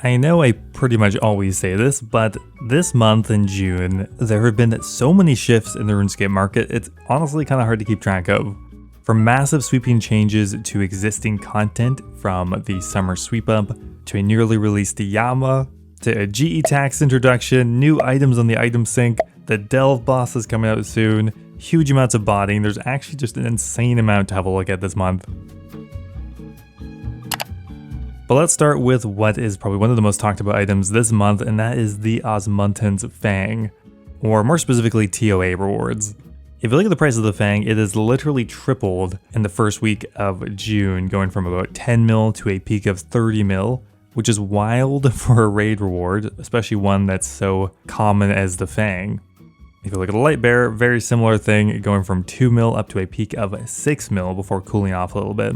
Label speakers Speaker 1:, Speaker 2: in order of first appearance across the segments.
Speaker 1: I know I pretty much always say this, but this month in June, there have been so many shifts in the RuneScape market, it's honestly kind of hard to keep track of. From massive sweeping changes to existing content, from the summer sweep up, to a newly released Yama, to a GE tax introduction, new items on the item sync, the Delve boss is coming out soon, huge amounts of botting. There's actually just an insane amount to have a look at this month. But let's start with what is probably one of the most talked about items this month, and that is the Osmund's Fang, or more specifically TOA rewards. If you look at the price of the Fang, it has literally tripled in the first week of June, going from about 10 mil to a peak of 30 mil, which is wild for a raid reward, especially one that's so common as the Fang. If you look at the Light Bear, very similar thing, going from 2 mil up to a peak of 6 mil before cooling off a little bit.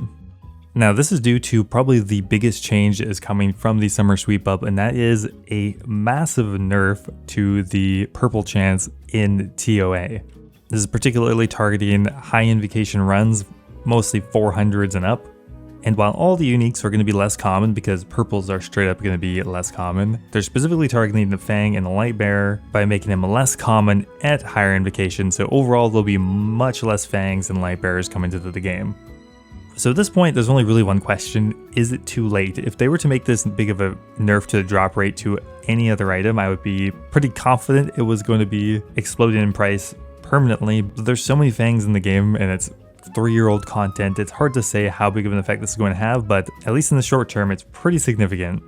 Speaker 1: Now this is due to probably the biggest change that is coming from the summer sweep up, and that is a massive nerf to the purple chance in TOA. This is particularly targeting high invocation runs, mostly 400s and up. And while all the uniques are going to be less common because purples are straight up going to be less common, they're specifically targeting the Fang and the Light Bear by making them less common at higher invocation, so overall there'll be much less Fangs and Light Bears coming into the game. So at this point, there's only really one question: is it too late? If they were to make this big of a nerf to the drop rate to any other item, I would be pretty confident it was going to be exploding in price permanently. But there's so many Fangs in the game, and it's 3-year-old content, it's hard to say how big of an effect this is going to have, but at least in the short term, it's pretty significant.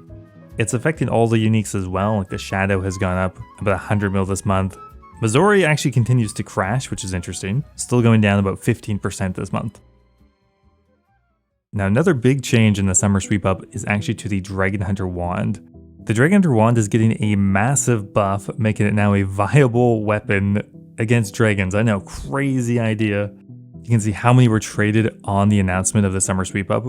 Speaker 1: It's affecting all the uniques as well, like the Shadow has gone up about 100 mil this month. Missouri actually continues to crash, which is interesting, still going down about 15% this month. Now another big change in the summer sweep up is actually to the Dragon Hunter wand. The Dragon Hunter wand is getting a massive buff, making it now a viable weapon against dragons. I know, crazy idea. You can see how many were traded on the announcement of the summer sweep up.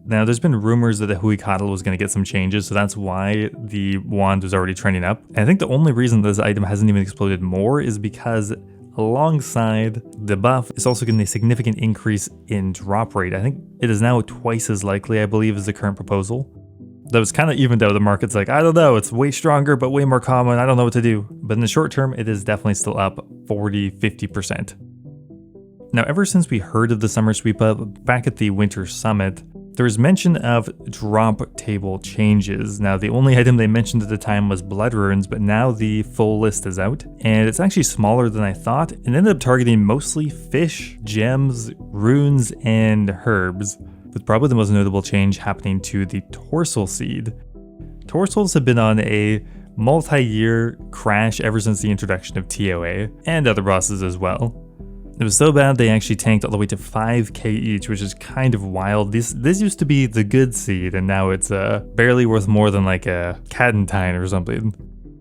Speaker 1: Now there's been rumors that the Hoyt was going to get some changes, so that's why the wand was already trending up. And I think the only reason this item hasn't even exploded more is because alongside the buff, it's also getting a significant increase in drop rate. I think it is now twice as likely, I believe, as the current proposal. That was kind of evened out. The market's like, I don't know, it's way stronger, but way more common. I don't know what to do. But in the short term, it is definitely still up 40–50%. Now, ever since we heard of the summer sweep up back at the Winter Summit, there was mention of drop table changes. Now, the only item they mentioned at the time was blood runes, but now the full list is out, and it's actually smaller than I thought, and ended up targeting mostly fish, gems, runes, and herbs, with probably the most notable change happening to the Torsal Seed. Torsals have been on a multi-year crash ever since the introduction of TOA, and other bosses as well. It was so bad they actually tanked all the way to 5k each, which is kind of wild. This used to be the good seed, and now it's barely worth more than like a Cadentine or something.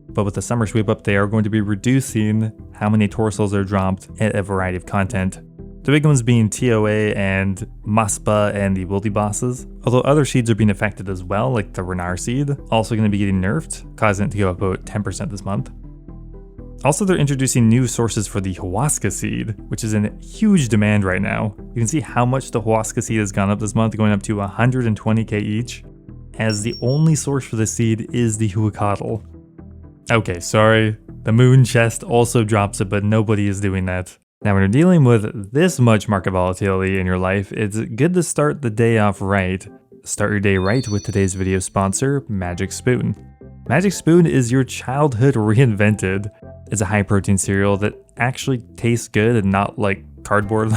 Speaker 1: But with the summer sweep up, they are going to be reducing how many Torsals are dropped at a variety of content. The big ones being TOA and Muspa and the Wildy bosses, although other seeds are being affected as well, like the Renar seed, also going to be getting nerfed, causing it to go up about 10% this month. Also, they're introducing new sources for the Huasca seed, which is in huge demand right now. You can see how much the Huasca seed has gone up this month, going up to 120k each, as the only source for the seed is the Huacatl. Okay, sorry, the Moon chest also drops it, but nobody is doing that. Now, when you're dealing with this much market volatility in your life, it's good to start the day off right. Start your day right with today's video sponsor, Magic Spoon. Magic Spoon is your childhood reinvented. It's a high-protein cereal that actually tastes good and not like cardboard.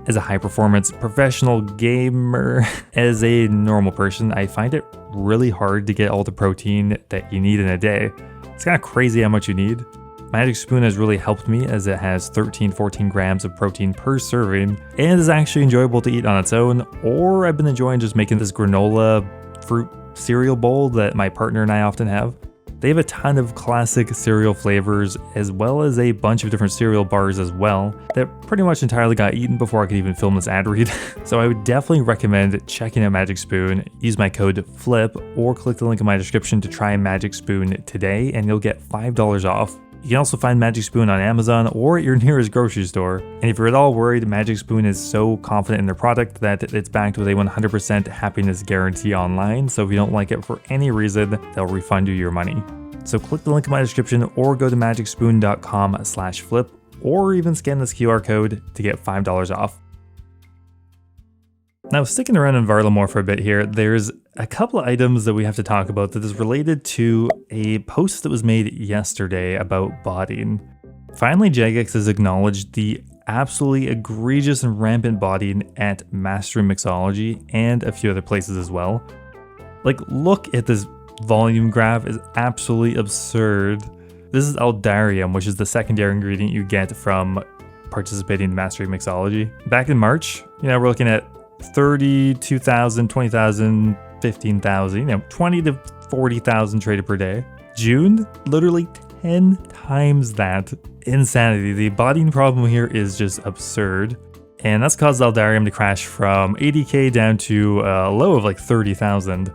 Speaker 1: As a high-performance professional gamer, as a normal person, I find it really hard to get all the protein that you need in a day. It's kind of crazy how much you need. Magic Spoon has really helped me, as it has 13–14 grams of protein per serving, and is actually enjoyable to eat on its own, or I've been enjoying just making this granola fruit cereal bowl that my partner and I often have. They have a ton of classic cereal flavors, as well as a bunch of different cereal bars as well, that pretty much entirely got eaten before I could even film this ad read. So I would definitely recommend checking out Magic Spoon. Use my code FLIP or click the link in my description to try Magic Spoon today, and you'll get $5 off. You can also find Magic Spoon on Amazon or at your nearest grocery store. And if you're at all worried, Magic Spoon is so confident in their product that it's backed with a 100% happiness guarantee online. So if you don't like it for any reason, they'll refund you your money. So click the link in my description or go to magicspoon.com/flip or even scan this QR code to get $5 off. Now, sticking around in Varlamore for a bit here, there's a couple of items that we have to talk about that is related to a post that was made yesterday about botting. Finally, Jagex has acknowledged the absolutely egregious and rampant botting at Mastering Mixology and a few other places as well. Like, look at this volume graph, is absolutely absurd. This is Eldarium, which is the secondary ingredient you get from participating in Mastering Mixology. Back in March, we're looking at 32,000, 20,000, 15,000, 20 to 40,000 traded per day. June, literally 10 times that. Insanity. The botting problem here is just absurd. And that's caused Eldarium to crash from 80k down to a low of like 30,000.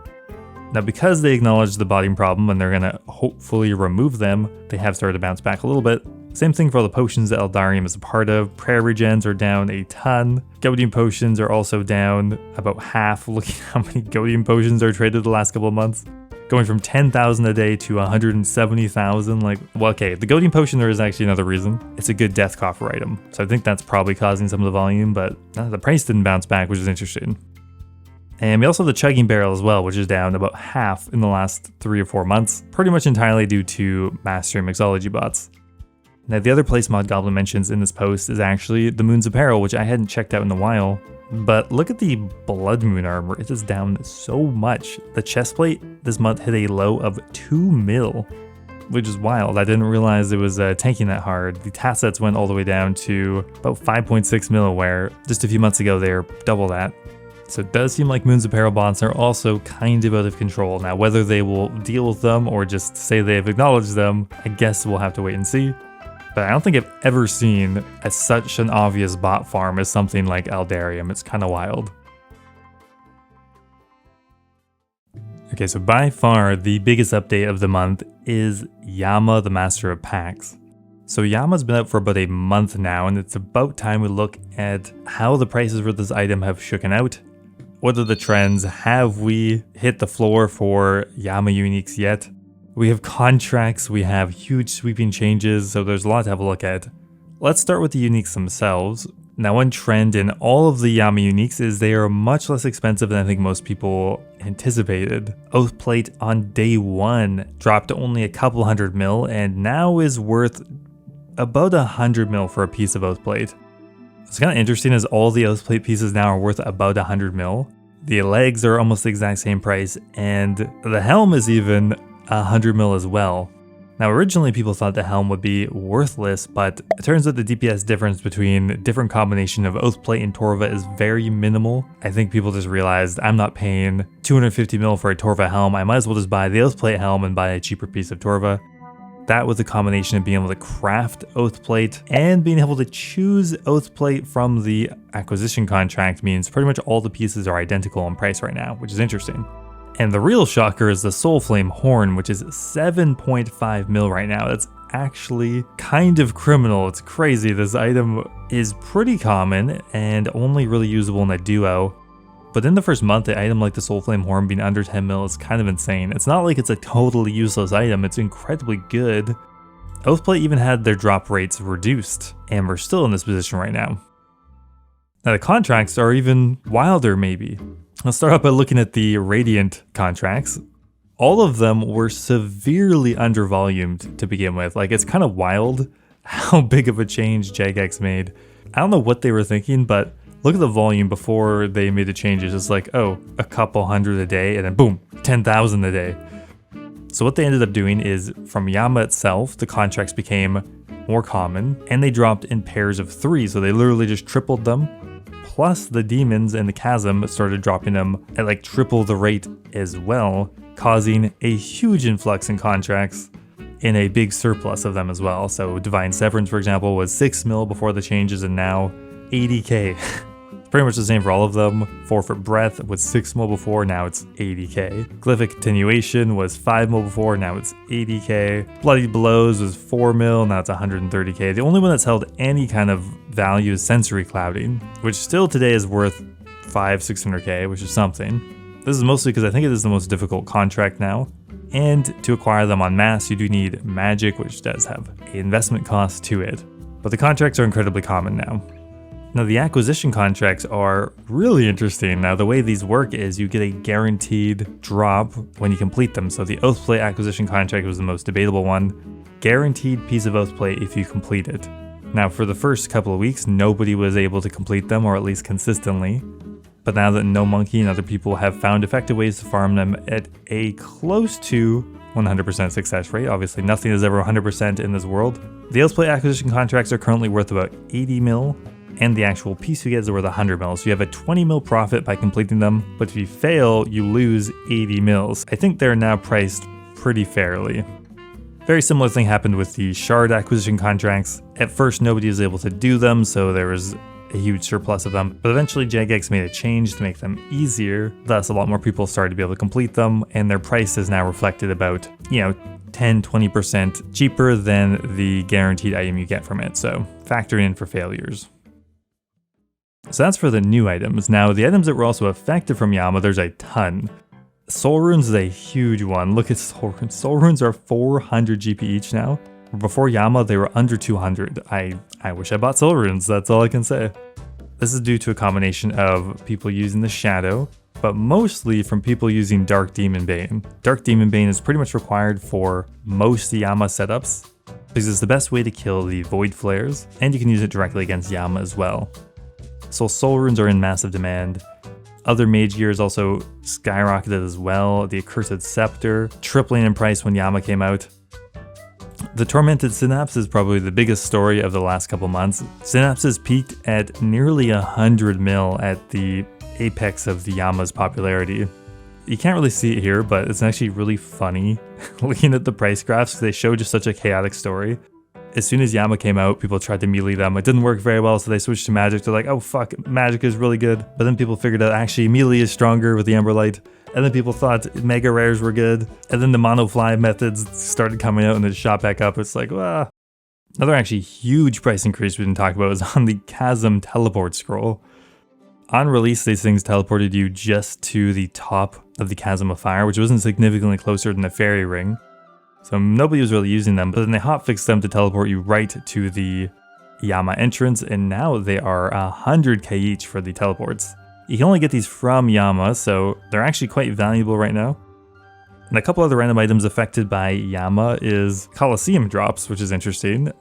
Speaker 1: Now, because they acknowledge the botting problem and they're going to hopefully remove them, they have started to bounce back a little bit. Same thing for all the potions that Eldarium is a part of. Prayer regens are down a ton. Gaudium potions are also down about half. Look at how many Gaudium potions are traded the last couple of months. Going from 10,000 a day to 170,000. Okay, the Gaudium potion, there is actually another reason. It's a good death coffer item. So I think that's probably causing some of the volume, but the price didn't bounce back, which is interesting. And we also have the chugging barrel as well, which is down about half in the last 3 or 4 months, pretty much entirely due to Mastering Mixology bots. Now, the other place Mod Goblin mentions in this post is actually the Moon's Apparel, which I hadn't checked out in a while. But look at the Blood Moon armor, it is down so much. The chestplate this month hit a low of 2 mil, which is wild. I didn't realize it was tanking that hard. The tassets went all the way down to about 5.6 mil, where just a few months ago they were double that. So it does seem like Moon's Apparel bots are also kind of out of control. Now, whether they will deal with them or just say they've acknowledged them, I guess we'll have to wait and see. But I don't think I've ever seen such an obvious bot farm as something like Eldarium. It's kind of wild. Okay, so by far the biggest update of the month is Yama, the Master of Packs. So Yama's been out for about a month now, and it's about time we look at how the prices for this item have shooken out. What are the trends? Have we hit the floor for Yama uniques yet? We have contracts, we have huge sweeping changes, so there's a lot to have a look at. Let's start with the uniques themselves. Now, one trend in all of the Yama uniques is they are much less expensive than I think most people anticipated. Oathplate on day 1 dropped to only a couple hundred mil and now is worth about 100 mil for a piece of Oathplate. What's kind of interesting is all the Oathplate pieces now are worth about 100 mil. The legs are almost the exact same price, and the helm is even 100 mil as well. Now, originally people thought the helm would be worthless, but it turns out the DPS difference between different combination of Oathplate and Torva is very minimal. I think people just realized I'm not paying 250 mil for a Torva helm, I might as well just buy the Oathplate helm and buy a cheaper piece of Torva. That with the combination of being able to craft Oathplate and being able to choose Oathplate from the acquisition contract means pretty much all the pieces are identical in price right now, which is interesting. And the real shocker is the Soulflame Horn, which is 7.5 mil right now. That's actually kind of criminal. It's crazy. This item is pretty common and only really usable in a duo. But in the first month, an item like the Soulflame Horn being under 10 mil is kind of insane. It's not like it's a totally useless item, it's incredibly good. Oathplate even had their drop rates reduced, and we're still in this position right now. Now the contracts are even wilder maybe. Let's start off by looking at the Radiant contracts. All of them were severely undervolumed to begin with. Like, it's kind of wild how big of a change Jagex made. I don't know what they were thinking, but look at the volume before they made the changes. It's like, oh, a couple hundred a day, and then boom, 10,000 a day. So what they ended up doing is, from Yama itself, the contracts became more common, and they dropped in pairs of 3, so they literally just tripled them. Plus, the demons and the chasm started dropping them at like triple the rate as well, causing a huge influx in contracts and a big surplus of them as well. So Divine Severance, for example, was 6 mil before the changes, and now 80k. Pretty much the same for all of them. Forfeit Breath was 6 mil before, now it's 80k. Glyphic Continuation was 5 mil before, now it's 80k. Bloody Blows was 4 mil, now it's 130k. The only one that's held any kind of value is Sensory Clouding, which still today is worth 600k, which is something. This is mostly because I think it is the most difficult contract now. And to acquire them en masse, you do need magic, which does have an investment cost to it. But the contracts are incredibly common now. Now the acquisition contracts are really interesting. Now the way these work is you get a guaranteed drop when you complete them. So the Oathplate acquisition contract was the most debatable one. Guaranteed piece of Oathplate if you complete it. Now for the first couple of weeks, nobody was able to complete them, or at least consistently. But now that No Monkey and other people have found effective ways to farm them at a close to 100% success rate, obviously nothing is ever 100% in this world, the Oathplate acquisition contracts are currently worth about 80 mil. And the actual piece you get is worth 100 mil. So you have a 20 mil profit by completing them, but if you fail, you lose 80 mils. I think they're now priced pretty fairly. Very similar thing happened with the shard acquisition contracts. At first, nobody was able to do them, so there was a huge surplus of them. But eventually, Jagex made a change to make them easier. Thus, a lot more people started to be able to complete them, and their price is now reflected about, 10-20% cheaper than the guaranteed item you get from it. So factoring in for failures. So that's for the new items. Now the items that were also affected from Yama, there's a ton. Soul Runes is a huge one. Look at Soul Runes. Soul Runes are 400 GP each now. Before Yama, they were under 200. I wish I bought Soul Runes, that's all I can say. This is due to a combination of people using the Shadow, but mostly from people using Dark Demon Bane. Dark Demon Bane is pretty much required for most Yama setups, because it's the best way to kill the Void Flares, and you can use it directly against Yama as well. So Soul Runes are in massive demand. Other mage gear is also skyrocketed as well. The Accursed Scepter, tripling in price when Yama came out. The Tormented Synapse is probably the biggest story of the last couple months. Synapses peaked at nearly 100 mil at the apex of the Yama's popularity. You can't really see it here, but it's actually really funny looking at the price graphs because they show just such a chaotic story. As soon as Yama came out, people tried to melee them. It didn't work very well, so they switched to magic. They're like, oh fuck, magic is really good. But then people figured out actually melee is stronger with the Emberlight. And then people thought mega rares were good. And then the monofly methods started coming out and it shot back up. It's like, ah. Another actually huge price increase we didn't talk about is on the Chasm teleport scroll. On release, these things teleported you just to the top of the Chasm of Fire, which wasn't significantly closer than the Fairy Ring. So nobody was really using them, but then they hotfixed them to teleport you right to the Yama entrance, and now they are 100k each for the teleports. You can only get these from Yama, so they're actually quite valuable right now. And a couple other random items affected by Yama is Colosseum drops, which is interesting.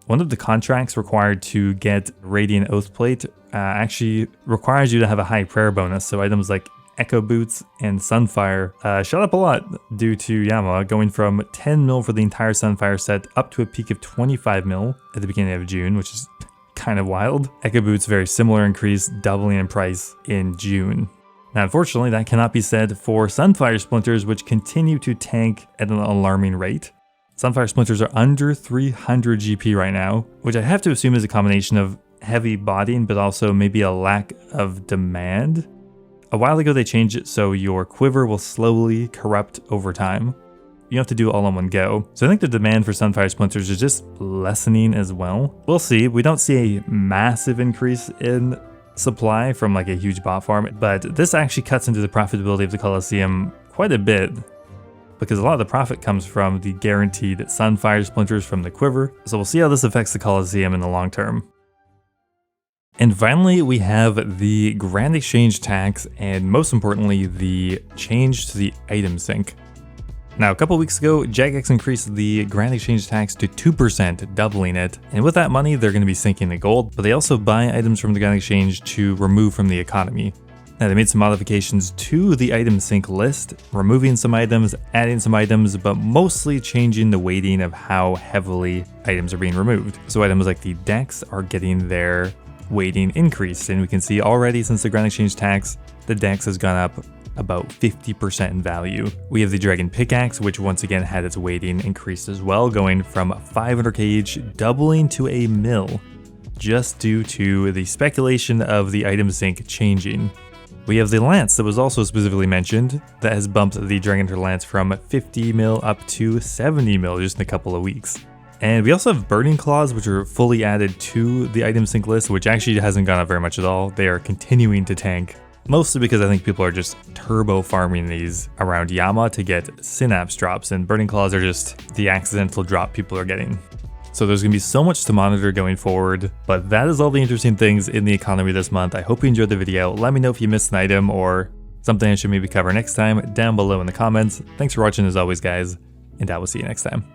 Speaker 1: One of the contracts required to get Radiant Oathplate actually requires you to have a high prayer bonus, so items like Echo Boots and Sunfire shot up a lot due to Yama, going from 10 mil for the entire Sunfire set up to a peak of 25 mil at the beginning of June, which is kind of wild. Echo Boots, very similar increase, doubling in price in June. Now, unfortunately, that cannot be said for Sunfire Splinters, which continue to tank at an alarming rate. Sunfire Splinters are under 300 GP right now, which I have to assume is a combination of heavy bodying, but also maybe a lack of demand. A while ago they changed it so your quiver will slowly corrupt over time. You have to do it all in one go. So I think the demand for Sunfire Splinters is just lessening as well. We'll see. We don't see a massive increase in supply from like a huge bot farm, but this actually cuts into the profitability of the Colosseum quite a bit, because a lot of the profit comes from the guaranteed Sunfire Splinters from the quiver. So we'll see how this affects the Colosseum in the long term. And finally, we have the Grand Exchange tax, and most importantly, the change to the item sync. Now, a couple weeks ago, Jagex increased the Grand Exchange tax to 2%, doubling it. And with that money, they're going to be sinking the gold, but they also buy items from the Grand Exchange to remove from the economy. Now, they made some modifications to the item sync list, removing some items, adding some items, but mostly changing the weighting of how heavily items are being removed. So items like the Dex are getting their weighting increased, and we can see already since the Grand Exchange tax, the Dex has gone up about 50% in value. We have the Dragon Pickaxe, which once again had its weighting increased as well, going from 500k each, doubling to a mil. just due to the speculation of the item sync changing. We have the Lance that was also specifically mentioned that has bumped the Dragon Hunter Lance from 50 mil up to 70 mil just in a couple of weeks. And we also have Burning Claws, which are fully added to the item sync list, which actually hasn't gone up very much at all. They are continuing to tank, mostly because I think people are just turbo farming these around Yama to get Synapse drops, and Burning Claws are just the accidental drop people are getting. So there's going to be so much to monitor going forward, but that is all the interesting things in the economy this month. I hope you enjoyed the video. Let me know if you missed an item or something I should maybe cover next time down below in the comments. Thanks for watching as always, guys, and I will see you next time.